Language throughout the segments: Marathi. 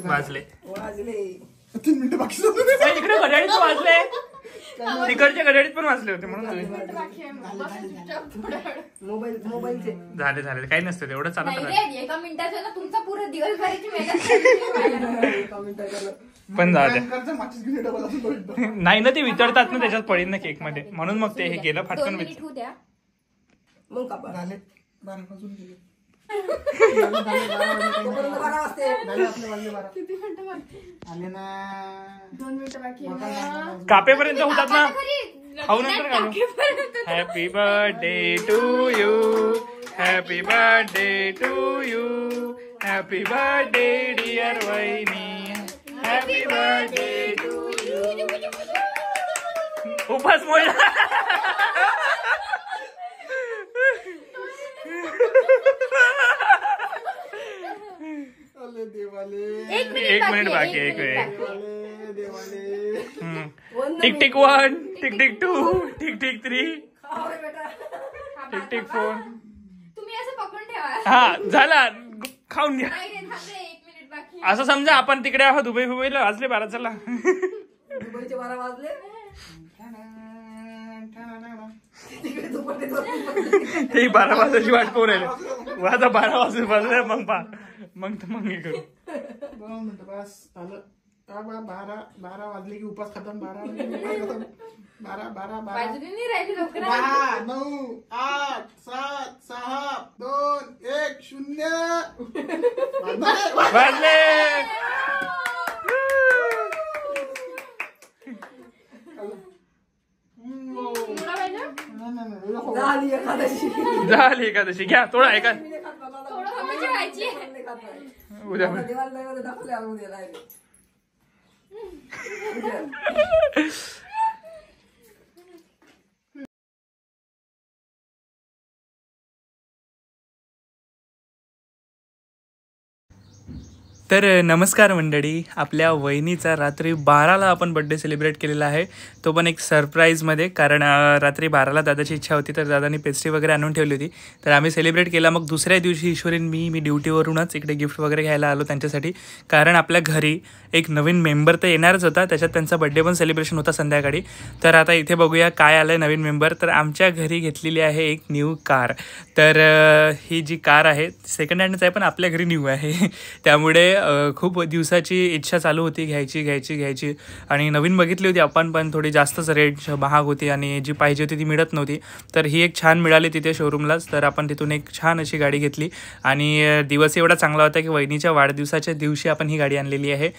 वाजले 3 मिनिटं बाकी इकडे घड्याळीत वाजले, तिकडच्या घड्याळीत पण वाजले होते म्हणून झाले झाले काही नसतं तेवढं चालत एका मिनिटाच्या ना तुमचा पूर्ण दिवसभराची पण जाऊ नाही ना ते वितळतात ना त्याच्यात पडेल ना केक मध्ये म्हणून मग ते हे केलं फाटकन द्या मग कापेपर्यंत होतात ना खाऊ नंतर काढू. Happy birthday to you, happy birthday to you, happy birthday dear वहिनी, हॅपी बर्थडे टू यू. उपास मोडला. एक मिनिट बाकी आहे. Tick tick 1, tick tick 2, tick tick 3, tick tick 4. तुम्ही असं पकडून ठेवा. हा झाला, खाऊन घ्या. असं समजा आपण तिकडे आहोत दुबईला वाजले 12. चला दुबईचे 12 वाजले. ते 12 वाजायची वाट पाहू राहिले. आता 12 वाजले मग हे करू. 2 मिनिटं बस झालं. 12 वाजले की उपास खतम. 12 9 8 7 6 2 1 0 वाजले. झाली एकादशी घ्या थोडा एका उद्या तर नमस्कार मंडळी. आपल्या वहिनीचा रात्री 12ला आपण बड्डे सेलिब्रेट केलेला आहे, तो पण एक सरप्राईजमध्ये. कारण रात्री 12ला दादाची इच्छा होती तर दादानी पेस्ट्री वगैरे आणून ठेवली होती, तर आम्ही सेलिब्रेट केला. मग दुसऱ्या दिवशी ईश्वरीन मी ड्युटीवरूनच इकडे गिफ्ट वगैरे घ्यायला आलो त्यांच्यासाठी. कारण आपल्या घरी एक नवीन मेंबर तर येणारच होता, त्याच्यात त्यांचा बड्डे पण सेलिब्रेशन होता संध्याकाळी. तर आता इथे बघूया काय आलं आहे नवीन मेंबर. तर आमच्या घरी घेतलेली आहे एक न्यू कार. तर ही जी कार आहे सेकंड हँडच आहे पण आपल्या घरी न्यू आहे. त्यामुळे खूप दिवसाची इच्छा चालू होती घ्यायची आणि नवीन बघितली होती आपण, पण थोडी जास्तच रेट महाग होती आणि जी पाहिजे होती ती मिळत नव्हती. तर ही एक छान मिळाली तिथे शोरूमलाच. तर आपण तिथून एक छान अशी गाडी घेतली आणि दिवस एवढा चांगला होता की वहिनीच्या वाढदिवसाच्या दिवशी आपण ही गाडी आणलेली आहे.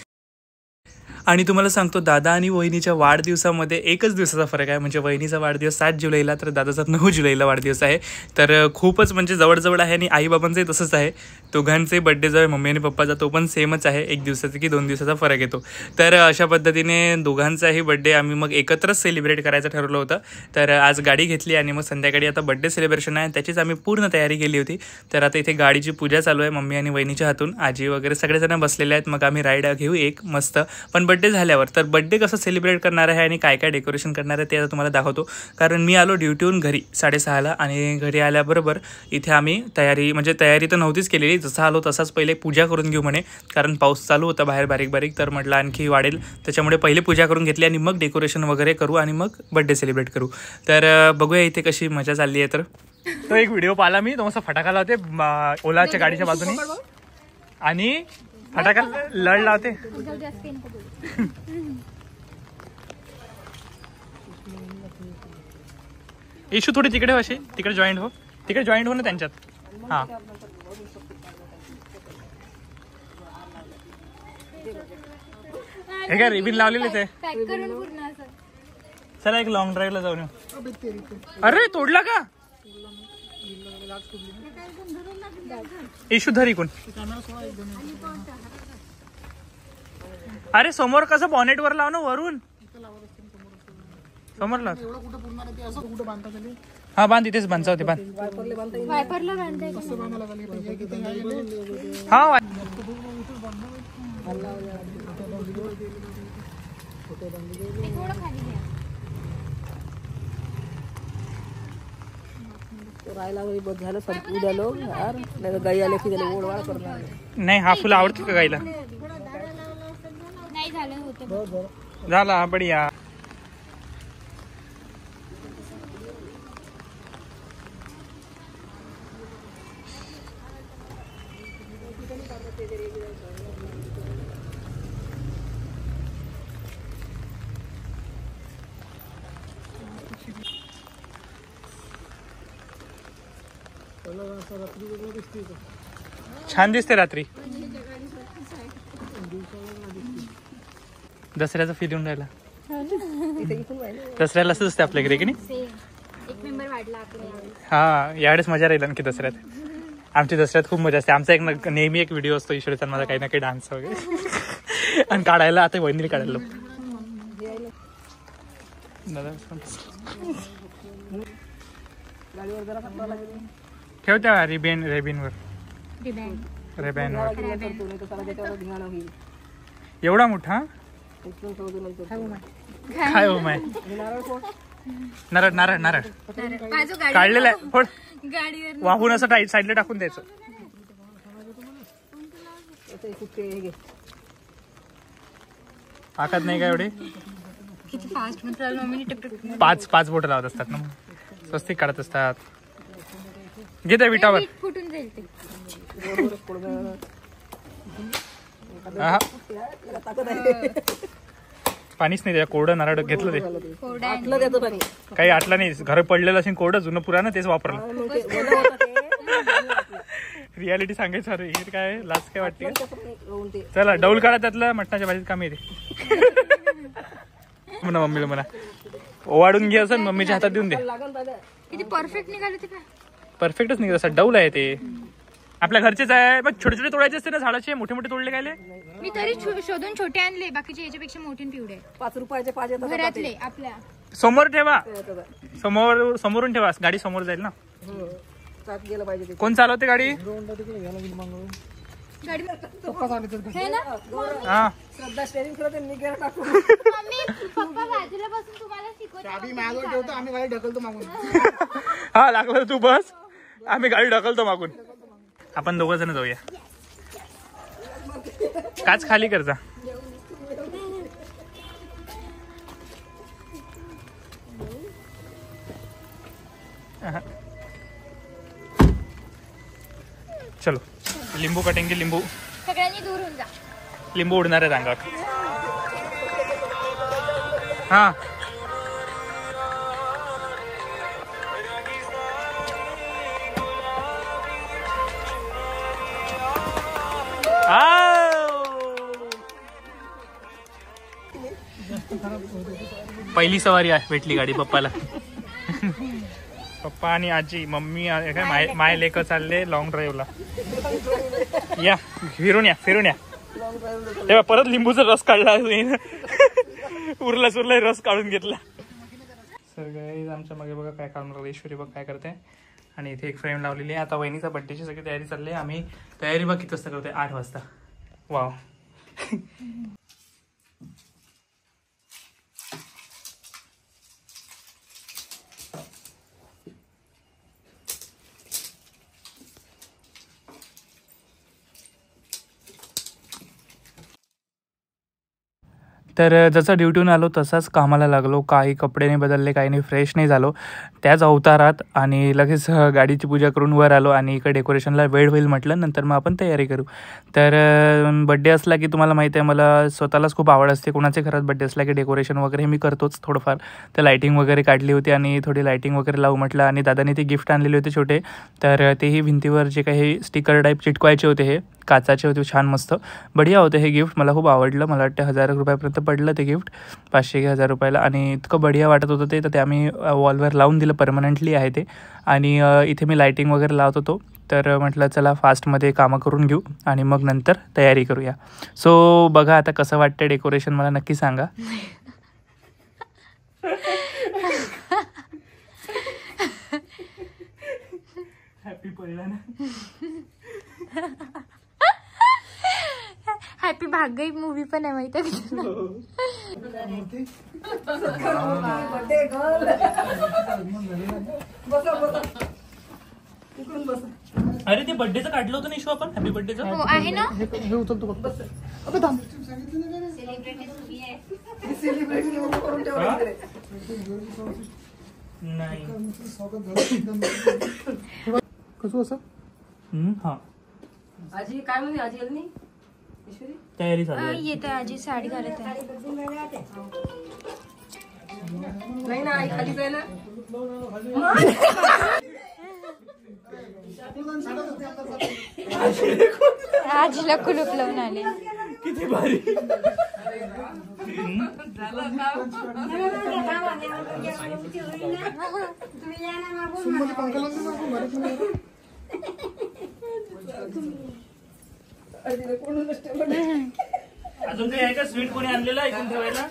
आणि तुम्हाला सांगतो दादा आणि वहिनीच्या वाढदिवसामध्ये एकच दिवसाचा फरक आहे. म्हणजे वहिनीचा वाढदिवस 7 जुलैला तर दादाचा 9 जुलैला वाढदिवस आहे. तर खूपच म्हणजे जवळजवळ आहे आणि आईबाबांचंही तसंच आहे. दोघांचे बड्डे जो आहे मम्मी आणि पप्पाचा तो पण सेमच आहे. 1 दिवसाचा की 2 दिवसाचा फरक येतो. तर अशा पद्धतीने दोघांचाही बड्डे आम्ही मग एकत्रच सेलिब्रेट करायचं ठरवलं होतं. तर आज गाडी घेतली आणि मग संध्याकाळी आता बड्डे सेलिब्रेशन आहे त्याचीच आम्ही पूर्ण तयारी केली होती. तर आता इथे गाडीची पूजा चालू आहे मम्मी आणि वहिनीच्या हातून. आजी वगैरे सगळेजण बसलेले आहेत. मग आम्ही राईड घेऊ एक मस्त. पण बड्डे झाल्यावर तर बड्डे कसं सेलिब्रेट करणार आहे आणि काय काय डेकोरेशन करणार आहे ते आता तुम्हाला दाखवतो. कारण मी आलो ड्युटीहून घरी 6:30ला आणि घरी आल्याबरोबर इथे आम्ही तयारी तर नव्हतीच केलेली. जसं आलो तसाच पहिले पूजा करून घेऊ म्हणे, कारण पाऊस चालू होता बाहेर बारीक. तर म्हटलं आणखी वाढेल त्याच्यामुळे पहिले पूजा करून घेतली आणि मग डेकोरेशन वगैरे करू आणि मग बड्डे सेलिब्रेट करू. तर बघूया इथे कशी मजा चालली आहे. तर तो एक व्हिडिओ पाहिला मी, तो मस्त फटाका लावते ओलाच्या गाडीच्या बाजूने आणि फटाका लढ लावते. इशू थोडी तिकडे अशी तिकडे जॉईंट हो ना त्यांच्यात. हां हे काय रिबिन लावलेलेच आहे. चला एक लॉंग ड्राईव्हला जाऊन येऊ. अरे तोडला का इशू धरी कोण. अरे समोर कसं बॉनेट वर लाव ना वरून. समोरला एवढं कुठं पुरणार आहे ते असं कुठं बांधता झाले हा बांध इथेच बांधचा होते बांध वायपरला बांधताय का? कसं बांधायला झाले पाहिजे की ते आहे ना. हा ते थोडं खाली घ्या. राहायला वगैरे बस झालं संपू द्यालो यार नाही तर गाई आले की त्याला ओढवाळ करणार नाही हा फुलं आवडतं का गाईला नाही झालं होतं. झाला बढिया. छान दिसते रात्री. दसऱ्याचा फील येऊन राहिला. दसऱ्याला असंच असते आपल्याकडे की नाही. सेम एक मेंबर वाढला आपल्या यावेळी. हा यावेळेस मजा राहील आणखी दसऱ्यात. आमची दसऱ्यात खूप मजा असते. आमचा एक नेहमी एक व्हिडिओ असतो ईश्वरीचा माझा काही ना काही डान्स वगैरे आणि काढायला आता वहिनीला काढायला गाडीवर जरा कपडा लागेल ठेवत्या रेबिनवर रिबॅन. करतो नाही तर साला त्याच्यावर धिंगाणा होईल एवढा मोठा उचलून ठेवतो नंतर काय हो माय. नारळ कोण नारळ नारळ नारळ बाजू गाडी काढलेला आहे. फोड गाडीवर वाहून असं साईडला टाकून द्यायचं. कुठे हे घे आखात नाही का एवढे. किती फास्ट म्हणतो मम्मीने टक पाच बोट लावत असतात ना स्वस्तिक काढत असतात. घे त्या विटावर. फुटून जाईल ते. हा ताकद आहे पाणीच नाही त्या कोरडं नारळ घेतलं ते. कोरडा आटलं त्याचं पाणी काही आटलं नाही. घर पडलेलं असेल कोरडं जुनं पुराणं तेच वापरलं. मग ते ओलं होतं ते रियालिटी सांगायचं. अरे हे काय लाच काय वाटते का. रोवून ते चला डौल काढा त्यातलं मटणाच्या भाजीत काम येते. म्हणा मम्मीला म्हणा ओवाळून घे असं मम्मीच्या हातात देऊन दे. लागन दादा किती परफेक्ट निघाले ते. परफेक्टच निघत असं डौल आहे ते. आपल्या घरचेच आहे. बघ छोटे छोटे तोडायचे असते ना झाडाचे. मोठे मोठे तोडले काय. मी तरी शोधून छोटे आणले. बाकीचे याच्यापेक्षा मोठे आणि पिवळे. 5 रुपयाचे पाहिजे तर घरातले आपल्या. समोर ठेवा. समोरून ठेवा. गाडी समोर जाईल ना. चाक गेलं पाहिजे ते कोण चालवते गाडी. गाडी पप्पा चालले तर है ना. हा श्रद्धा स्टेरिंग करत मी गेला टाकू मम्मी पप्पा बाजूला बसून तुम्हाला शिकवत. चाबी मागं ठेवतो आम्ही गाडी ढकलतो मागून. हा लागलं तू बस. आम्ही गाडी ढकलतो मागून. आपण दोघं जण जाऊया. काच खाली करजा. चलो लिंबू कटेंगे. लिंबू सगळ्यांनी दूर होऊन जा. लिंबू उडणार आहेत अंगावर. हा पहिली सवारी आहे भेटली गाडी पप्पाला. पप्पा आणि आजी मम्मी काय माय लेक चालले लॉंग ड्राईव्हला. या फिरून या. तेव्हा परत लिंबूचा रस काढला. उरला रस काढून घेतला. सर गाईज आमच्या मागे बघा काय काढून ईश्वरी बघ काय करते. आणि इथे एक फ्रेम लावलेली आहे. आता वहिनीचा बड्डेची सगळी तयारी चालली आहे. आम्ही तयारी बघ किती वाजता करतोय. 8 वाजता. वाव. तर जसं ड्युटीहून आलो तसाच कामाला लागलो. काही कपडे नाही बदलले, काही नाही, फ्रेश नाही झालो त्याच अवतारात. आणि लगेच गाडीची पूजा करून वर आलो. आणि इकडे डेकोरेशनला वेळ होईल म्हटलं नंतर मग आपण तयारी करू. तर बड्डे असला की तुम्हाला माहिती आहे मला स्वतःलाच खूप आवड असते. कोणाच्या घरात बड्डे असला की डेकोरेशन वगैरे मी करतोच थोडंफार. तर लायटिंग वगैरे काढली होती आणि थोडी लायटिंग वगैरे लावू म्हटलं. आणि दादाने ते गिफ्ट आणलेले होते छोटे. तर तेही भिंतीवर जे काही स्टिकर टाईप चिटकवायचे होते हे काचाचे होते. छान मस्त बढिया होते हे गिफ्ट. मला खूप आवडलं. मला वाटतं 1000 रुपयापर्यंत पडलं ते गिफ्ट. 500-1000 रुपयाला. आणि इतकं बढिया वाटत होतं ते. तर ते आम्ही वॉलवर लावून दिलं. परमनंटली आहे ते. आणि इथे मी लायटिंग वगैरे लावत होतो. तर म्हटलं चला फास्टमध्ये कामं करून घेऊ आणि मग नंतर तयारी करूया. सो बघा आता कसं वाटतं डेकोरेशन मला नक्की सांगा. पडला ना. हॅपी भाग्य मूवी पण आहे माहिती आहे. अरे ते बर्थडेचं काढलं होतं ना इशू आपण हॅपी बर्थडेचं. हो आहे ना. हे उचलतो बघ. बस अबे थांब. सेलिब्रेशन करून ठेवलं. नाही कसं असं. हा आजी काय म्हणते आजी आली नाही ईश्वरी. तयारी चालू आहे. येते आजी साडी घालत आहे. नाही ना आई खालीच आहे ना. आजीला कुलूप लावून आले. किती भारी. सुनमध्ये पंखा लावून दे ना, भारी पण आहे. अजून काही आहे का स्वीट कोणी आणलेलं ऐकून ठेवायला.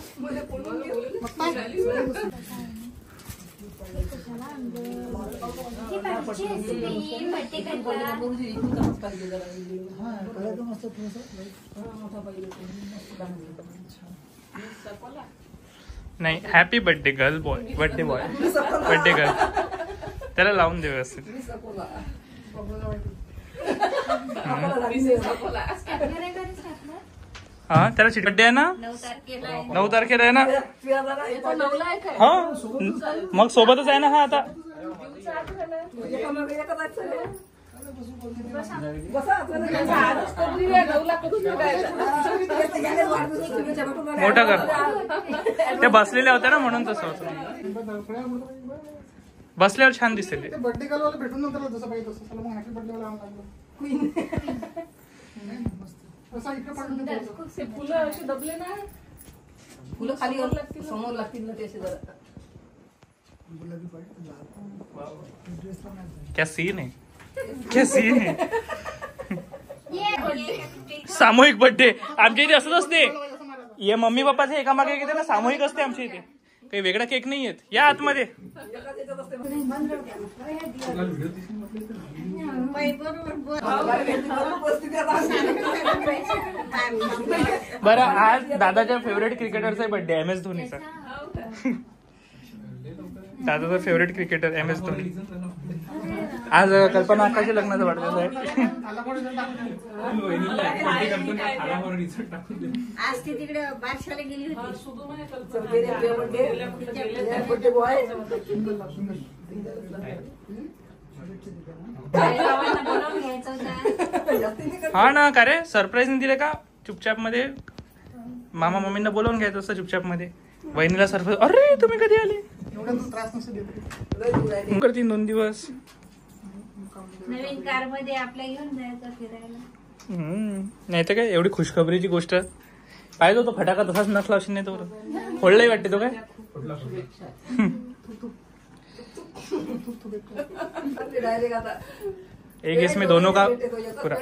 नाही happy birthday girl boy birthday girl त्याला लावून दे व्यवस्थित. हा त्याला बर्थडे आहे ना 9 तारखेला आहे ना. हा मग सोबतच आहे ना. हा आता मोठा कर. त्या बसलेल्या होत्या ना म्हणून तसं होतं. बसल्यावर छान दिसते ते. बर्थडे गर्लवाला भेटून नंतर जसं पाहिजे तसं चला मग हॅपी बर्थडे वाला आणला. असा इकडे पडून फुलं असे दबले ना. फुलं खाली समोर लागतील ना ते असे जरा. क्या सीन है क्या सीन है. सामूहिक बर्थडे आमच्या इथे असंच असते. ये मम्मी पप्पाचे एकामागे घेते ना सामूहिक असते आमच्या इथे. काही वेगळा केक नाही येत. या आतमध्ये. बरं आज दादाच्या फेवरेट क्रिकेटरचा बर्थडे एम एस धोनीचा. दादाचा favourite cricketer M S Dhoni. आज कल्पना अक्काच्या लग्नाचा वाढदिवस आहे. आज ती तिकडे बारशाला गेली होती. हा ना का रे सरप्राईज नाही दिले का. चुपचाप मध्ये मामा मम्मींना बोलवून घ्यायचं असतं चुपचाप मध्ये. वहिनीला सरप्राईज. अरे तुम्ही कधी आले. त्रास नसतो देत. करतील 2 दिवस. नवीन कार मध्ये आपल्या घेऊन जायचं फिरायला. नाही तर काय एवढी खुशखबरीची गोष्ट पाहिजे होतो. फटाका तसाच नसला असेल नाही तर फोडलाही वाटते तो काय. एक इसमें दोनों का पूरा.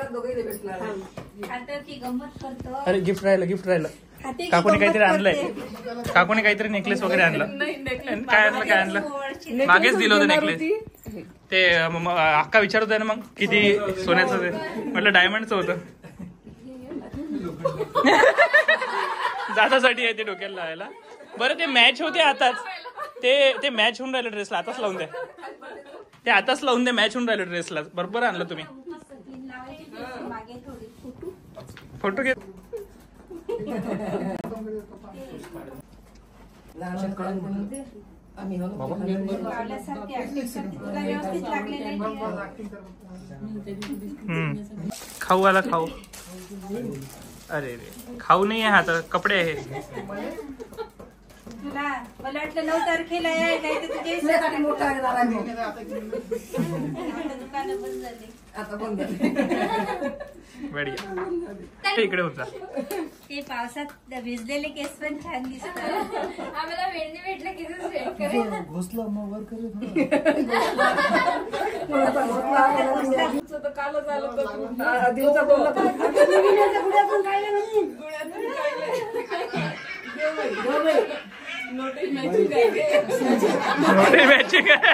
आता ती गंमत करतो. अरे गिफ्ट राहिलं. काकूने काहीतरी आणलंय. काकूने काहीतरी नेकलेस वगैरे आणलं. काय आणलं मागेच दिलं होतं नेकलेस. ते अक्का विचारत आहे ना मग किती सोन्याचं ते. म्हटलं डायमंडचं होतं. दादासाठी आहे ते डोक्याला लावायला. बरं ते मॅच होते आताच. ते मॅच होऊन राहिलं ड्रेसला. आताच लावून द्या. ते आताच लावून द्या. मॅच होऊन राहिलं ड्रेसला. बरोबर आणलं तुम्ही. फोटो घे. खाऊ आला खाऊ. अरे रे खाऊ नाही आहे. हा तर कपडे आहेत. तुला मला वाटलं 9 तारखेला आहे. नाही तर तुझे मोठा दुकानं बंद झाली. आता बंद झाले. बढिया. इकडे होता. ते पावसात भिजलेले केस पण छान दिसतात. आम्हाला वेळणी भेटलं की घोसला मग वर करे. कालच आलं दिवसा बोलला. नोटे मॅचिंग आहे.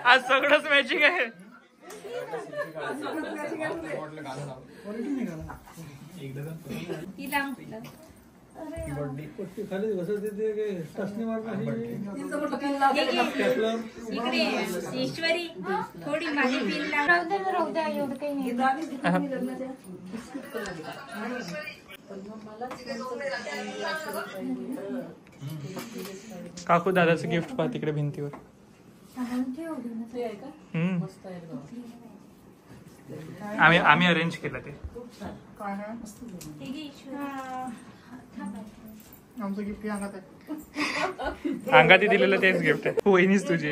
आज सगळंच मॅचिंग आहे. खाली बसत ते टसणी इकडे ईश्वरी थोडी माझी पिन लाव. राहू द्या एवढं काही नाही. काकू दादाचं गिफ्ट पहा तिकडे भिंतीवर. आम्ही अरेंज केलं ते. काय आहे आमचं गिफ्ट अंगात आहे. अंगाती दिलेलं तेच गिफ्ट आहे. वहिनीच तुझी.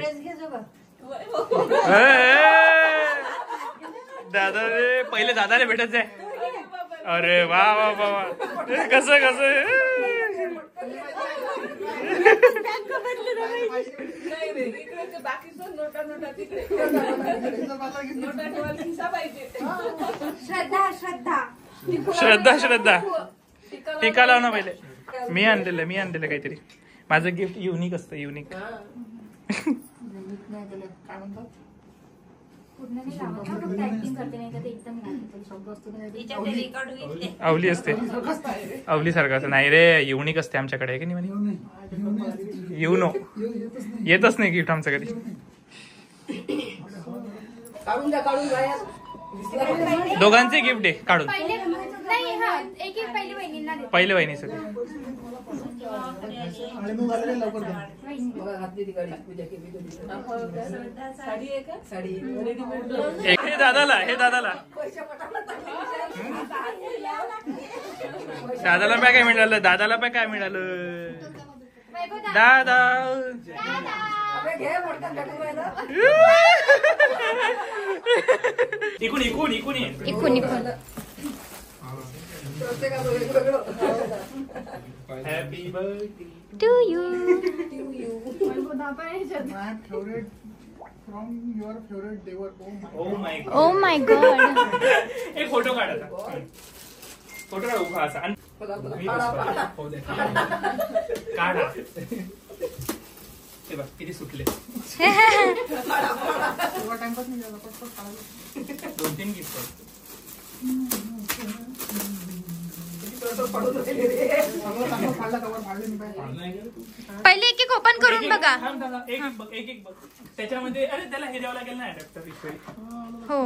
दादा रे पहिले दादाला भेटत आहे. अरे वा वा वा वा. कसं श्रद्धा टीका लाव ना पहिले. मी आणलेलं काहीतरी. माझं गिफ्ट युनिक असतं. युनिक काय म्हणतात पूर्ण नाही लावत ना, फक्त ऍक्टिंग करते नाही तर ते एकदम लागते. शब्द असतो ना तिच्याकडे रेकॉर्ड घेतले. अवली असते. अवली सारखं असं नाही रे. युनिक असते आमच्याकडे आहे की नाही. युनो येतच नाही गिफ्ट आमचं कधी. काढून द्या दोघांचे गिफ्ट आहे काढून. पहिले नाही हा एक एक पहिले वहिनींना देते. पहिले वहिनीचं. आणि मग झालेलं लवकर द्या. बघा घातली ती गाडी पूजा केली साडी आहे का साडी हे दादाला दादाला काय मिळालं. दादा इकून happy birthday to you. My favorite from your favorite देवर. Oh my god. एक फोटो काढायचा. फोटो काढ उभा असा. काढा. ते बघ किती सुटले. तेव्हा टाइमपास नाही झाला. पटपट काढायला. 2-3 गिफ्ट आहेत. सगळं चांगलं फाडलं कवर फाडले मी पाहिजे. पहिले एक एक ओपन करून बघा. एक बघ. त्याच्यामध्ये अरे त्याला हे द्यावं लागेल ना अडॅप्टर. हो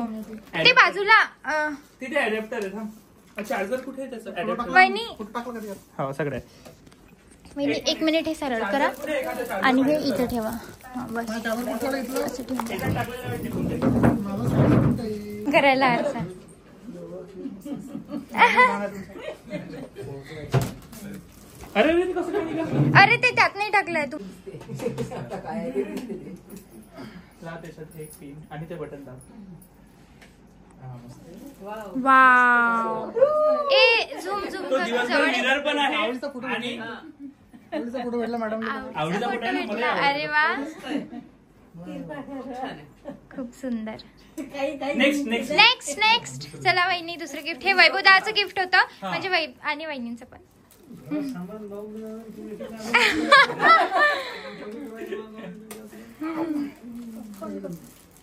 ते बाजूला तिथे अडॅप्टर आहे. थांब. चार्जर कुठे आहे त्याचं अडॅप्टर. वहिनी कुठं टाकलं कधी हो सगळं. वहिनी 1 मिनिट हे सरळ करा आणि हे इथे ठेवा. हा बस त्यावर कुठं इथलं असं ठेवून द्या. माझं करायला आरसा. अरे ते कसं काय निघालं. अरे ते त्यात नाही टाकलंय तू. त्याच्यात एक पिन आणि ते बटन दाब. वाव. ए झूम तो दिवसभर मिरर पण आहे. आवडीचा फोटो आणि आवडीचा फोटो भेटला मॅडम. आवडीचा फोटो आहे ना, मला अरे वा खूप सुंदर. नेक्स्ट चला वहिनी दुसरं गिफ्ट. हे वैभवदाचं गिफ्ट होतं म्हणजे आणि वहिनींचं पण.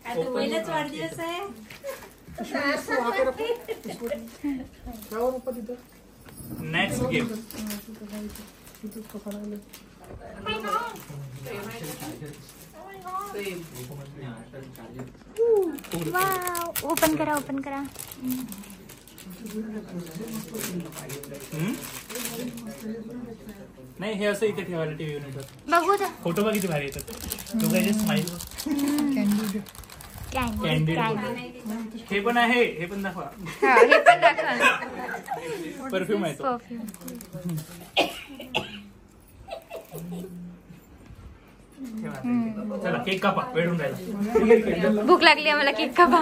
आता पहिलाच वाढदिवस आहे. त्यावर ऊपर तिथं नेक्स्ट गिफ्ट. वाव. ओपन करा. नाही हे असं इथे ठेवायला टीव्ही युनिट. बघू द्या. फोटो बघ किती भारी येतात. दोघांचे स्माईल. कॅन्डी. हे पण आहे. हे पण दाखवा. हे पण दाखवा. परफ्यूम आहे तो. परफ्यूम. चला केक कापा. वेळून राहिला. भूक लागली आम्हाला. केक कापा.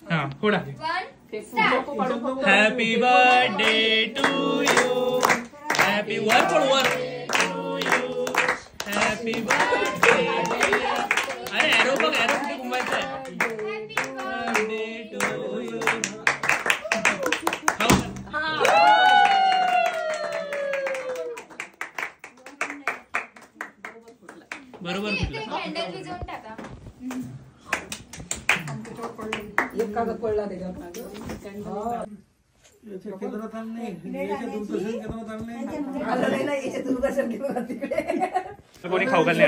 हा पुढा. Happy birthday to you. Happy वर टू यू. Happy birthday. अरे एरो बघ. एरो कुठे घुमायचा आहे. Birthday to you. बरोबर. कॅन्डल विझवून टाका. त्याच्यावर पडलं. एक कागद पडला त्याच्यावर. याच्या केंद्रात आणले, याच्या दूरदर्शन केंद्रात आणले. आलं नाही ना, याचे दूरदर्शन घेऊन तिकडे. कोणी खाऊ घालले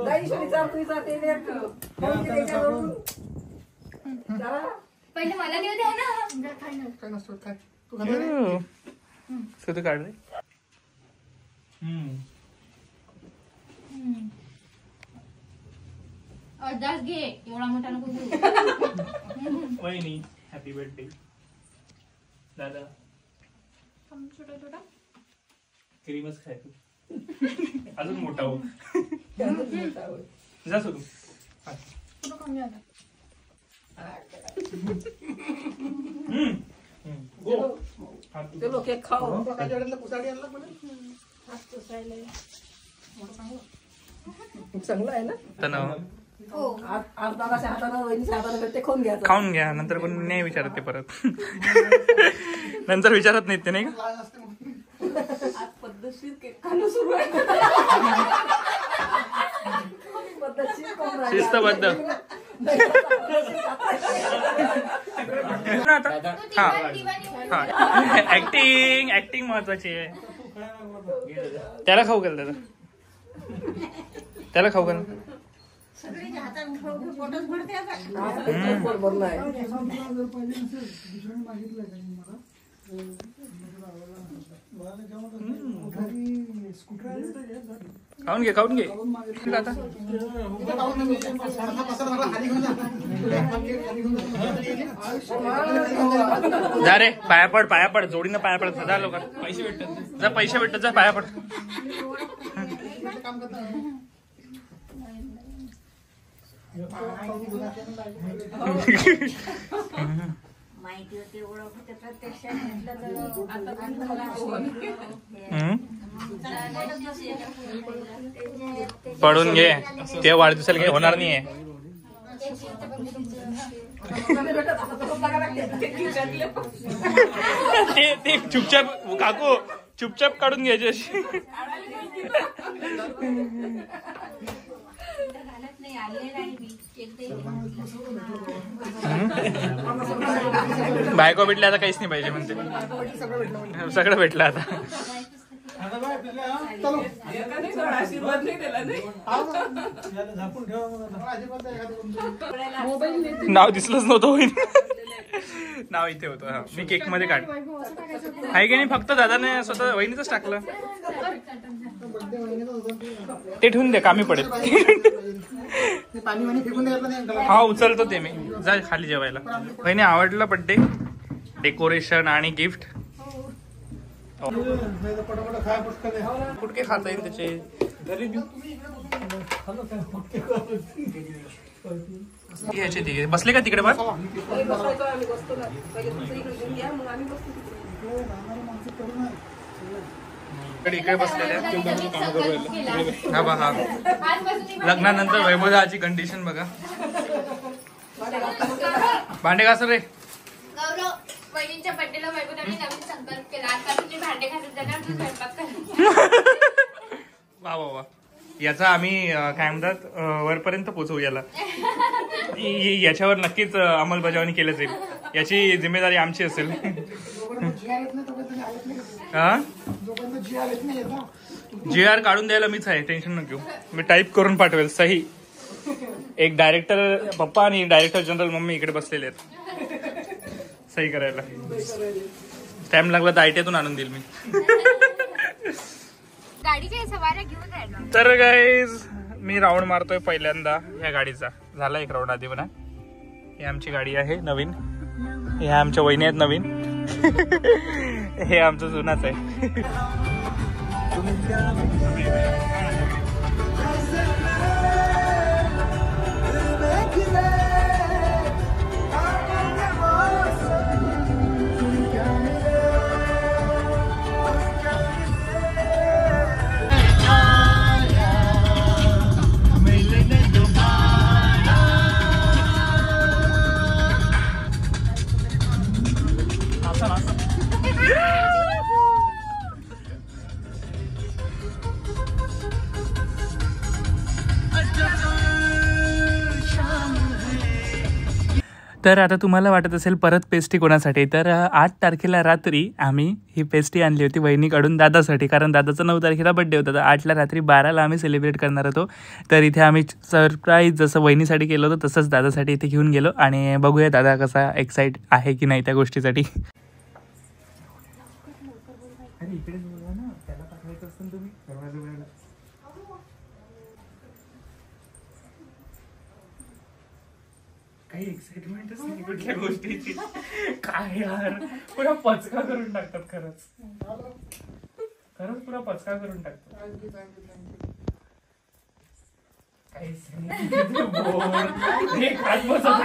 दाईश्वरी चालतोय जाते त्याच्यावरून. पहिले मला नेऊ द्या ना. काय नसतं काय तू खाणार सुद्धा काढ रे. अर्धाच घे, एवढा मोठा नको घेऊ. वहिनी हॅपी बर्थडे. दादा छोटा छोटा क्रीमच खाय तू. अजून मोठा हो. जा सोडू. थोडं कमी आता. चलो केक खाओ. काय जडलं पुसाडी आणला पण चांगलं आहे ना. तणाव आज दादाच्या हातानं वहिनीच्या हातानं ते खाऊन घ्यायचं. खाऊन घ्या, नंतर कोणी नाही विचारत ते परत. नंतर विचारत नाहीत ते, नाही का? लाज असते म्हणून. आज पद्धतशीर केक खाणं सुरू आहे. पद्धतशीर कोण राहिलं? शिस्तबद्ध. ऍक्टिंग ऍक्टिंग महत्वाची आहे. त्याला खाऊ घाल दादा, त्याला खाऊ घाल. बरोबर नाही. जर पाहिजे नसेल, दुसऱ्याने मागितलं त्यांनी मला. मला जेवण घरी स्कूटर आहे, खाऊन घे खाऊन घे. आता इथं जाऊन मी सारखा पसारा झाला, खाली घेऊन जा. खाली घेऊन जा. जा रे, पाया पड पाया पड, जोडीनं पाया पड. जा लोक पैसे भेटतात, जा पैसे भेटतात, जा पाया पड. काम करता माहिती होते, ओळख होते, प्रत्यक्षात म्हटलं पडून घे, ते वाढदिवसाला काही होणार नाहीये. ते चुपचाप काकू चुपचाप काढून घ्यायचे अशी. घालत नाही, आलेला आहे मी बायको भेटले आता काहीच नाही पाहिजे म्हणते. सगळं भेटलं आता. आशीर्वाद नाही दिला नाही. झाकून ठेवा मग आता. नाव दिसलंच नव्हतं वहिनी. नाव इथे होतं. हा, मी केक मध्ये काढ आहे की नाही. फक्त दादाने स्वतः वहिनीच टाकलं. ते ठेवून दे, कामी पडेल. पाणी वाणी फेकून द्यायचं नाही. हा उचलतो ते मी. जा खाली जेवायला. वहिनी आवडलं बर्थडे डेकोरेशन आणि गिफ्ट. नाही तर पटापट खाय पटकन. कुठके खाता येईल त्याचे घरी देऊ. घ्यायचे तिघे बसले का तिकडे? बस बसायचो आम्ही, बसतो ना. पहिले तुमचं इकडे घेऊन घ्या, मग आम्ही बसतो तिकडे. इकडे बसलेले. हा बा हा, लग्नानंतर वैभवची कंडिशन बघा. भांडे घास रे. गौरव, वहिनीच्या बर्थडेला वैभवने नवीन संकल्प केला. आता तुम्ही भांडे घासत जाणार, तू स्वयंपाक कर. वा वा वा. याचा आम्ही काय म्हणतात वरपर्यंत पोहोचवू याला. याच्यावर नक्कीच अंमलबजावणी केली जाईल. याची जिम्मेदारी आमची असेल. जी आर काढून द्यायला मीच आहे, टेन्शन नको घेऊ. मी टाईप करून पाठवेल सही. एक डायरेक्टर पप्पा आणि डायरेक्टर जनरल मम्मी इकडे बसलेले आहेत सही करायला. टाइम लागला तर आयटीआयतून आणून देईल मी. गाडीच्या सवाऱ्या घेऊन राहिलो. तर गाईज मी राऊंड मारतोय पहिल्यांदा या गाडीचा. झाला एक राऊंड आधी म्हणा. ही आमची गाडी आहे नवीन. ह्या आमच्या वहिनी आहेत नवीन. हे आमचं जुनाच आहे. तर आता तुम्हाला वाटत असेल परत पेस्ट्री कोणासाठी, तर 8 तारखेला रात्री आम्ही ही पेस्ट्री आणली होती वहिनीकडून दादासाठी, कारण दादाचा 9 तारखेला बड्डे होता. तर 8ला रात्री 12ला आम्ही सेलिब्रेट करणार होतो. तर इथे आम्ही सरप्राईज जसं वहिनीसाठी केलं होतं तसंच दादासाठी इथे घेऊन गेलो आणि बघूया दादा कसा एक्साइट आहे की नाही त्या गोष्टीसाठी. काही एक्साइटमेंटच नाही कुठल्या गोष्टीची. काय यार, पुरा पचका करून टाकतात. खरंच पुरा पचका करून टाकतात.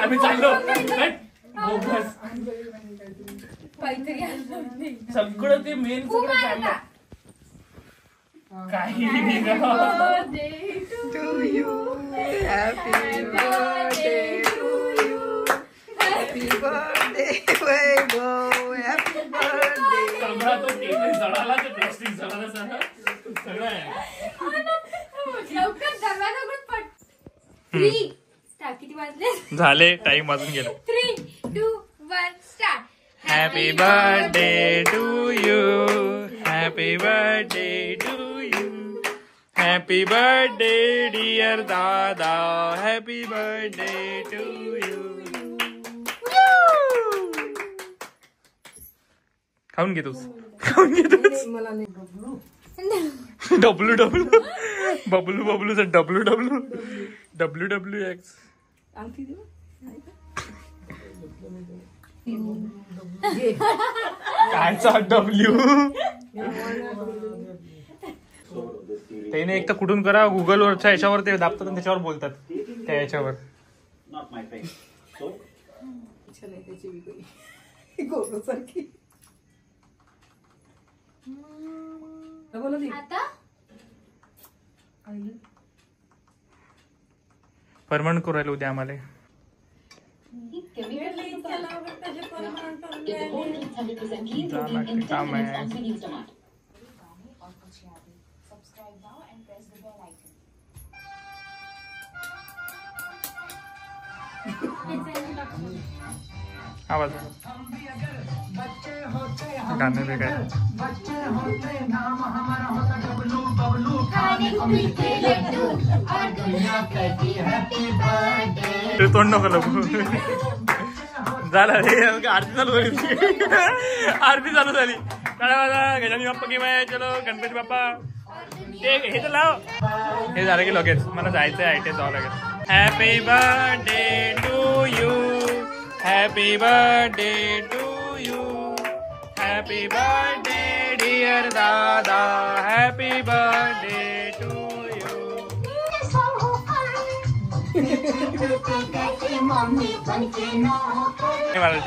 आम्ही चाललो सगळं ते मेन सगळं चाललं. काही झाले, टाइम वाजून गेला. 3, 2, 1 start. Happy birthday to you, happy birthday to you, happy birthday dear दादा, हॅपी बर्थडे टू यू. खाऊन घे तूच, खाऊन घे तूच. मला नाही डब्ल्यू डब्ल्यू बबलू बबलूचा W W W W X. अंगठी देऊ कायचा डब्ल्यू. त्याने एक तर कुठून करा, गुगलवरच्या याच्यावर ते दाबतात आणि त्याच्यावर बोलतात त्या याच्यावर. आता परमनंट करू राहिलो उद्या आम्हाला. काम आहे. आवाज गाणं वेगळं. ते तोंड नको नको. झालं रे, आरती चालू झाली. आरती चालू झाली. गजानन बाप्पा की माय, चलो गणपती बाप्पा. हे तर लाव. हे झालं की लगेच मला जायचंय आयटी जावं लागेल. Happy birthday to you, happy birthday to you, happy birthday dear दादा, हॅपी बर्थडे टू यू. मला